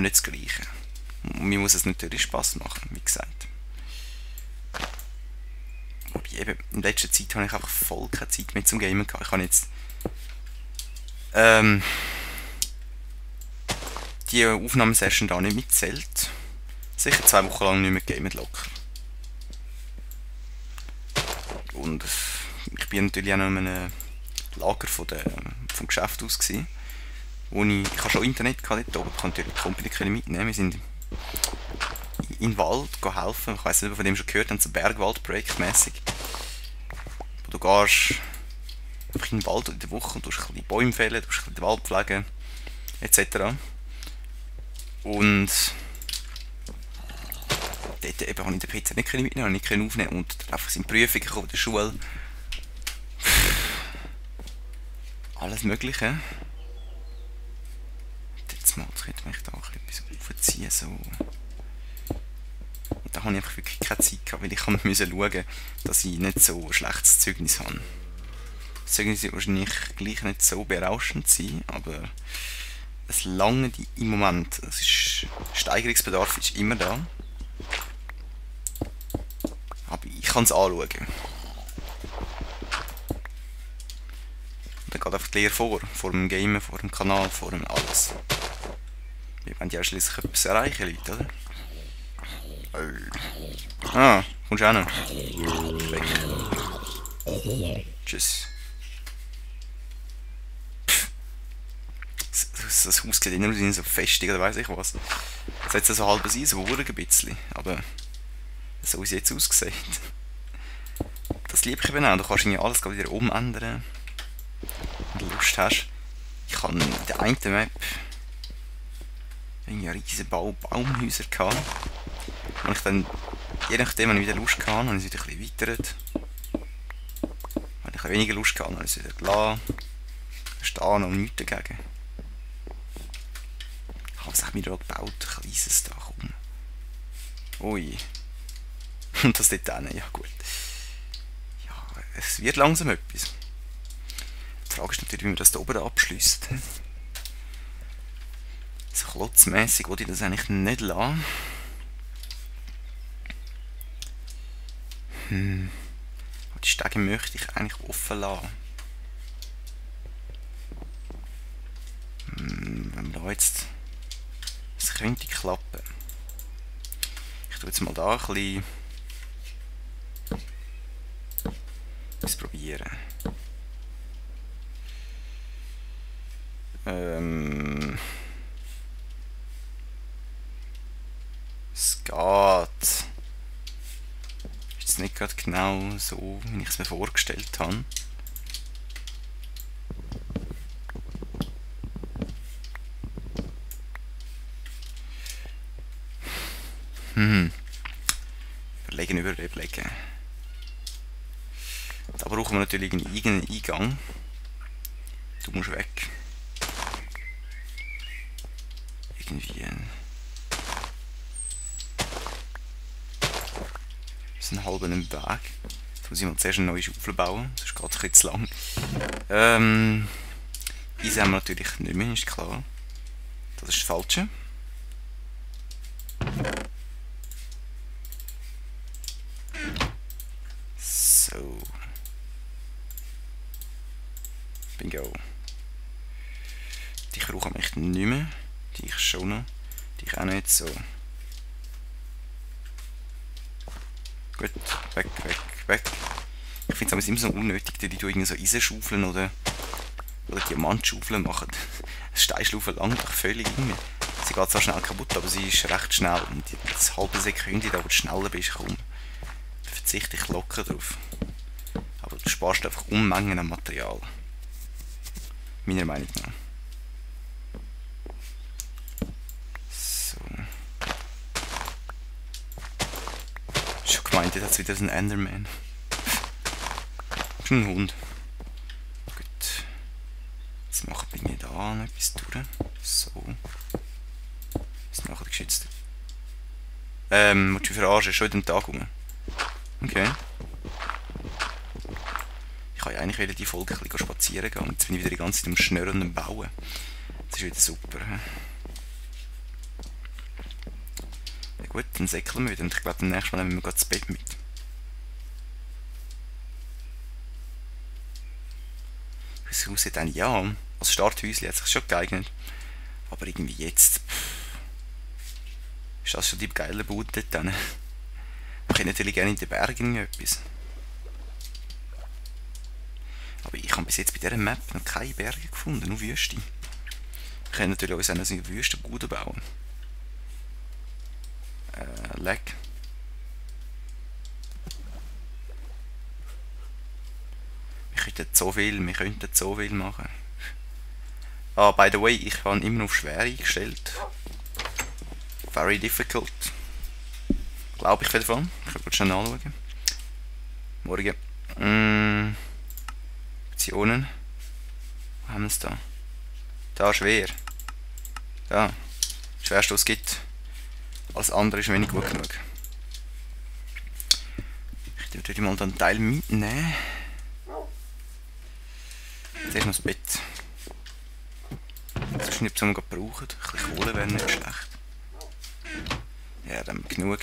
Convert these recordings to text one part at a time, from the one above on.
nicht das Gleiche. Und mir muss es natürlich Spass machen, wie gesagt. Wobei eben, in letzter Zeit habe ich einfach voll keine Zeit mehr zum Gamen gehabt. Ich habe jetzt die Aufnahmesession da nicht mitzählt. Sicher 2 Wochen lang nicht mehr gegamet locker. Und ich bin natürlich auch noch in einem Lager vom Geschäft aus gewesen, wo ich habe schon Internet gehabt dort oben, ich konnte natürlich die Company mitnehmen. Wir sind in den Wald helfen. Ich weiss nicht, ob ihr von dem schon gehört habt, so Bergwald-Projekt mäßig. Wo du gehst einfach in den Wald in der Woche und tust ein bisschen Bäume fällen, tust ein bisschen den Wald pflegen, etc. Und dort eben habe ich den PC nicht mitnehmen, nicht aufnehmen und dann einfach seine Prüfungen von der Schule. Alles Mögliche. Jetzt mal, jetzt könnte mich da etwas aufziehen, so. Und da habe ich einfach wirklich keine Zeit gehabt, weil ich musste schauen, dass ich nicht so ein schlechtes Zeugnis habe. Das Zeugnis wird wahrscheinlich gleich nicht so berauschend sein, aber es lange im Moment. Steigerungsbedarf ist immer da. Aber ich kann es anschauen. Und dann geht einfach die Lehre vor dem Gamen, vor dem Kanal, vor dem alles. Wir wollen ja schließlich etwas erreichen, Leute, oder? Ah, kommst du auch noch? Weg. Tschüss. Das Haus sieht immer aus wie so festig oder weiss ich was. Jetzt hat es so halb ein so ein bisschen, aber so wie es jetzt aussieht. Das liebe ich eben auch. Du kannst irgendwie alles wieder umändern, wenn du Lust hast. Ich habe in der einen Map irgendwie riesige Baumhäuser gehabt. Und ich dann, je nachdem, wenn ich wieder Lust hatte, habe ich es wieder ein bisschen erweitert. Wenn ich weniger Lust hatte, habe ich es wieder gelassen. Da steht noch nichts dagegen. Was habe ich da gebaut? Ein kleines Dach um. Ui. Und das dort hinten, ja gut. Ja, es wird langsam etwas. Die Frage ist natürlich, wie wir das da oben abschliessen. So klotzmässig wollte ich das eigentlich nicht lassen. Die Stege möchte ich eigentlich offen lassen. Wenn wir da jetzt... Das könnte klappen. Ich tue jetzt mal da ein bisschen... etwas probieren. Es geht. Ist jetzt nicht gerade genau so, wie ich es mir vorgestellt habe. Überlegen. Da brauchen wir natürlich irgendeinen Eingang. Du musst weg. Irgendwie so einen halben Weg. Jetzt muss ich mal zuerst eine neue Schaufel bauen, sonst geht es ein bisschen zu lang. Eisen haben wir natürlich nicht mehr, ist klar. Das ist das Falsche. So. Bingo. Die brauchen wir echt nicht mehr. Die ich schon noch. Die ich auch nicht so. Gut, weg, weg, weg. Ich finde es immer so unnötig, die irgendwie so Eisenschaufeln oder Diamantschaufeln machen. Eine Steinschaufeln langt doch völlig irgendwie. Sie geht zwar schnell kaputt, aber sie ist recht schnell. Und das halbe Sekunde, da wo du schneller bist, komm, verzichte ich locker drauf. Aber du sparst einfach Unmengen an Material. Meiner Meinung nach. So. Schon gemeint, jetzt hat es wieder ein Enderman. Das ist ein Hund. Gut. Jetzt machen wir mir da noch etwas durch. So. Jetzt machen wir geschützt. Willst du verarschen? Schon in den Tag rum. Okay. Ich kann ja eigentlich die Folge ein bisschen spazieren gehen. Jetzt bin ich wieder die ganze Zeit am Schnurren und am Bauen. Das ist wieder super. Gut, dann säckeln wir wieder und ich glaube, beim nächsten Mal nehmen wir das Bett mit. Wie es aussieht, dann ja. Als Starthäuschen hat es sich schon geeignet. Aber irgendwie jetzt... ist das schon die geile Bude dort drin. Ich hätte natürlich gerne in den Bergen etwas. Aber ich habe bis jetzt bei dieser Map noch keine Berge gefunden, nur Wüste. Wir können natürlich uns auch eine Wüste gut bauen. Lag. Wir könnten so viel machen. Ah, by the way, ich habe immer auf schwer eingestellt. Very difficult. Glaube ich davon. Ich kann kurz schnell nachschauen. Morgen. Optionen. Wo haben wir es da? Da schwer. Da. Das schwerste, was es gibt. Alles andere ist wenig gut genug. Ich würde mal einen Teil mitnehmen. Zuerst noch das Bett. Das ist nicht, was wir brauchen. Ein bisschen Kohle wäre nicht schlecht. Ja, dann haben wir genug.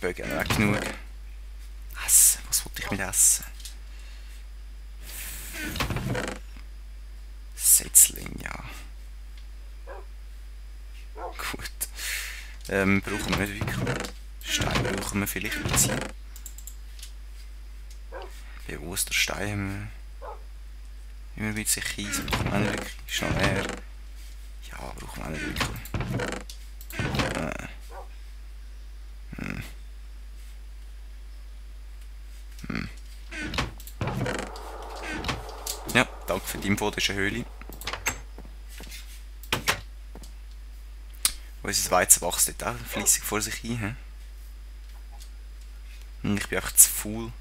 Bögen haben wir auch genug. Essen. Was wollte ich mit Essen? Setzling, ja. Gut. Brauchen wir nicht wirklich. Stein brauchen wir vielleicht ein bisschen. Bewusster Stein haben wir. Immer wieder sich Kies. Brauchen wir auch nicht wirklich. Schnell her. Ja, brauchen wir auch nicht wirklich. Ja, danke für die Info, das ist eine Höhle. Unser Weizen wächst dort auch fleissig vor sich hin. Und ich bin einfach zu faul.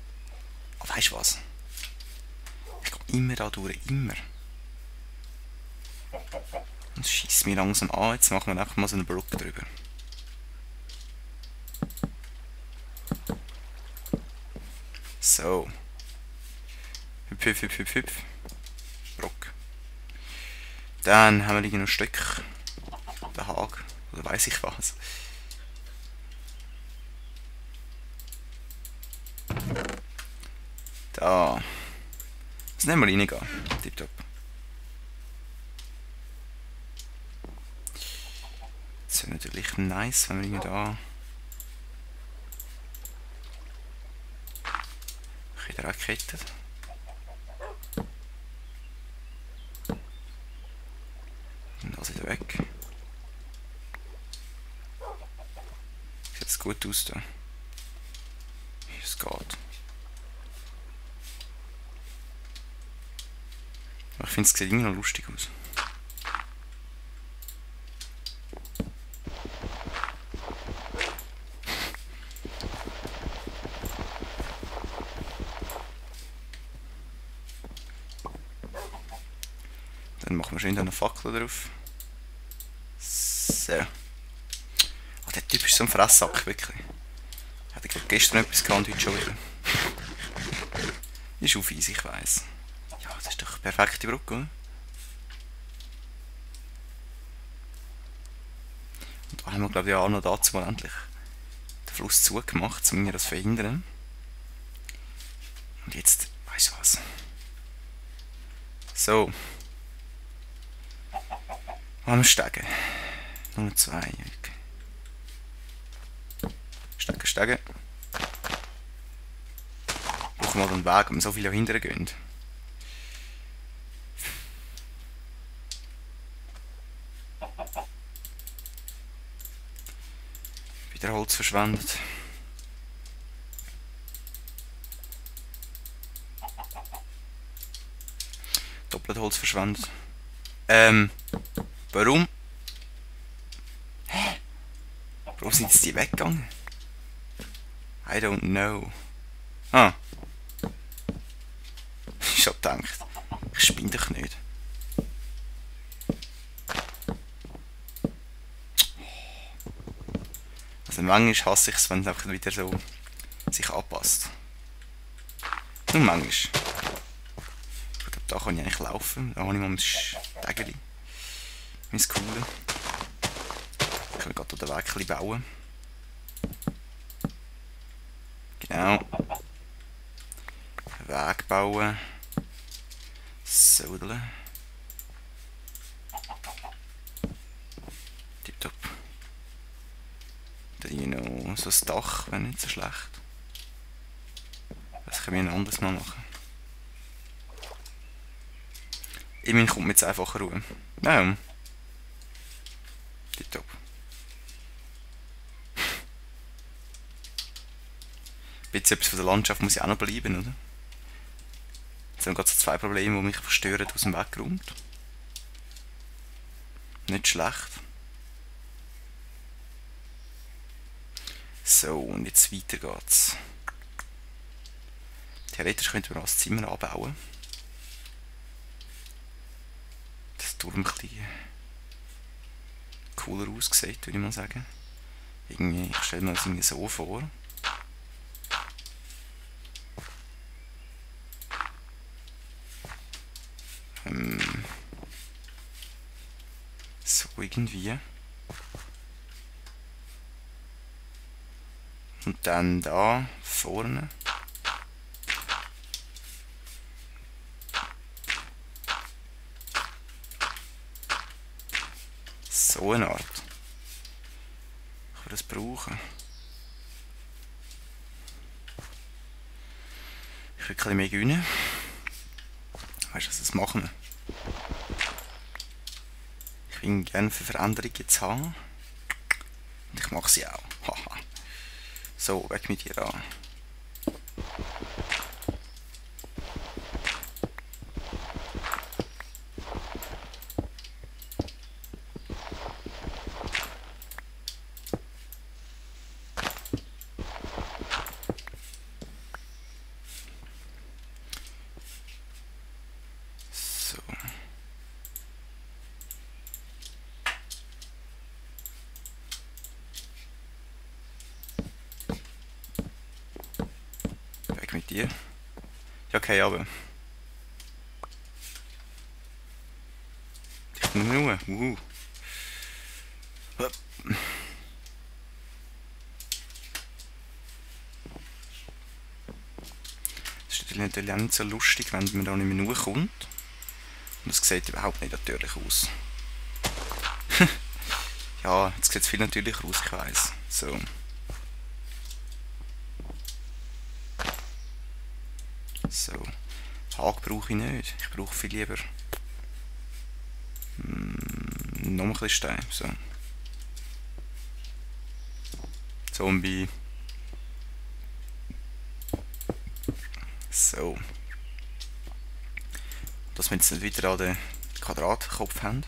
Aber weißt du was? Ich gehe immer da durch, immer. Das schießt mich langsam an, jetzt machen wir einfach mal so eine Brücke drüber. So. Hüpf, hüpf, hüpf, hüpf, hüpf. Brücke. Dann haben wir noch ein Stück. Der Hag. Oder weiss ich was. Da. Jetzt nehmen wir reingehen. Tipptopp. Das wäre natürlich nice, wenn wir da wieder Raketen. Und das wieder weg. Sieht das gut aus da. Es geht. Aber ich finde, es sieht immer noch lustig aus. Dann machen wir schön eine Fackel drauf. So. Oh, der Typ ist so ein Fresssack, wirklich. Ich hatte gestern etwas gehabt und heute schon wieder. Ist auf easy, ich weiss. Ja, das ist doch eine perfekte Brücke, oder? Und da haben wir, glaube ich, auch noch dazu mal endlich den Fluss zugemacht, um mir das zu verhindern. Und jetzt, weißt du was? So. Wo haben wir Stege? Nummer 2. Okay. Stege, Stege. Brauchen wir mal einen Weg, um so viel hinterher gehen. Wieder Holz verschwendet. Doppelt Holz verschwendet. Warum? Hä? Warum sind jetzt die weggegangen? I don't know. Ah. Ich hab gedacht, ich spinne doch nicht. Also manchmal hasse ich es, wenn es einfach wieder so sich anpasst. Nur manchmal. Ich glaube, da kann ich eigentlich laufen. Da habe ich mal ein Stegeli. Mein Coole. können wir gerade den Weg ein bisschen bauen. Genau. Weg bauen. So. Tipptopp. Dann hier noch so das Dach, wäre nicht so schlecht. Das können wir ein anderes Mal machen. Immerhin kommt mir jetzt einfach Ruhe. Nein. Tipptopp. Ein bisschen etwas von der Landschaft muss ja auch noch bleiben, oder? Jetzt haben wir gerade so 2 Probleme, die mich verstören, aus dem Weg geräumt. Nicht schlecht. So, und jetzt weiter geht's. Theoretisch könnten wir das Zimmer anbauen. Das Turm ein bisschen cooler aussieht, würde ich mal sagen. Irgendwie, ich stelle mir das irgendwie so vor. So irgendwie. Und dann da vorne. So eine Art. Ich würde das brauchen. Ich will ein bisschen mehr gewinnen. Weißt du, was das machen wir? Ich will gerne für Veränderungen jetzt haben. Und ich mache sie auch. Haha. So, weg mit dir an. So. Weg mit dir. Ja, okay, aber. Ich bin nur. Das ist natürlich auch nicht so lustig, wenn man da nicht mehr kommt. Und das sieht überhaupt nicht natürlich aus. Ja, jetzt sieht es viel natürlicher aus, ich weiss. So. So. Haken brauche ich nicht. Ich brauche viel lieber noch ein bisschen Stein. So. Zombie. So. Dass wir jetzt nicht wieder an den Quadratkopf haben.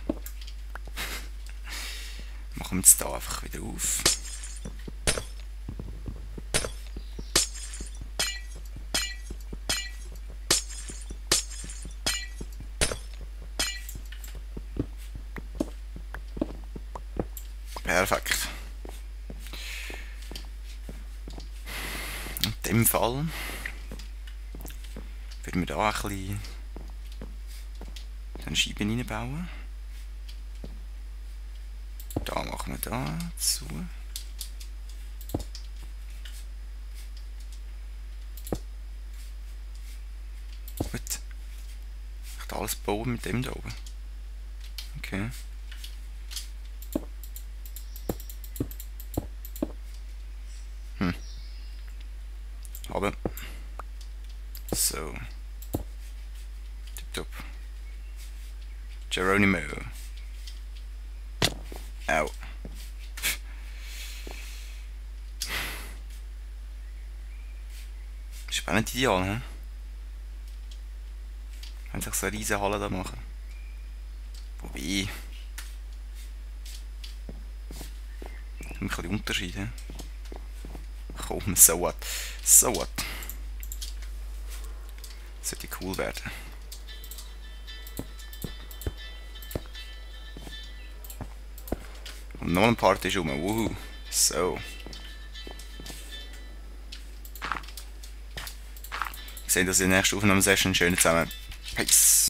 Machen wir jetzt hier einfach wieder auf. Perfekt. In dem Fall würden wir da ein bisschen Scheiben reinbauen. Da machen wir da zu. Gut. Ich kann alles bauen mit dem da oben. Okay. Aber. So. Tipptopp. Geronimo. Au. Ist auch nicht ideal, ne? Wenn sich so eine riesige Halle da machen. Wobei. Ein bisschen Unterschiede. Komm, so what. So what. Sollte cool werden. Und noch ein Part ist rum. Wuhu. So. Wir sehen uns in der nächsten Aufnahmesession. Schön zusammen. Peace.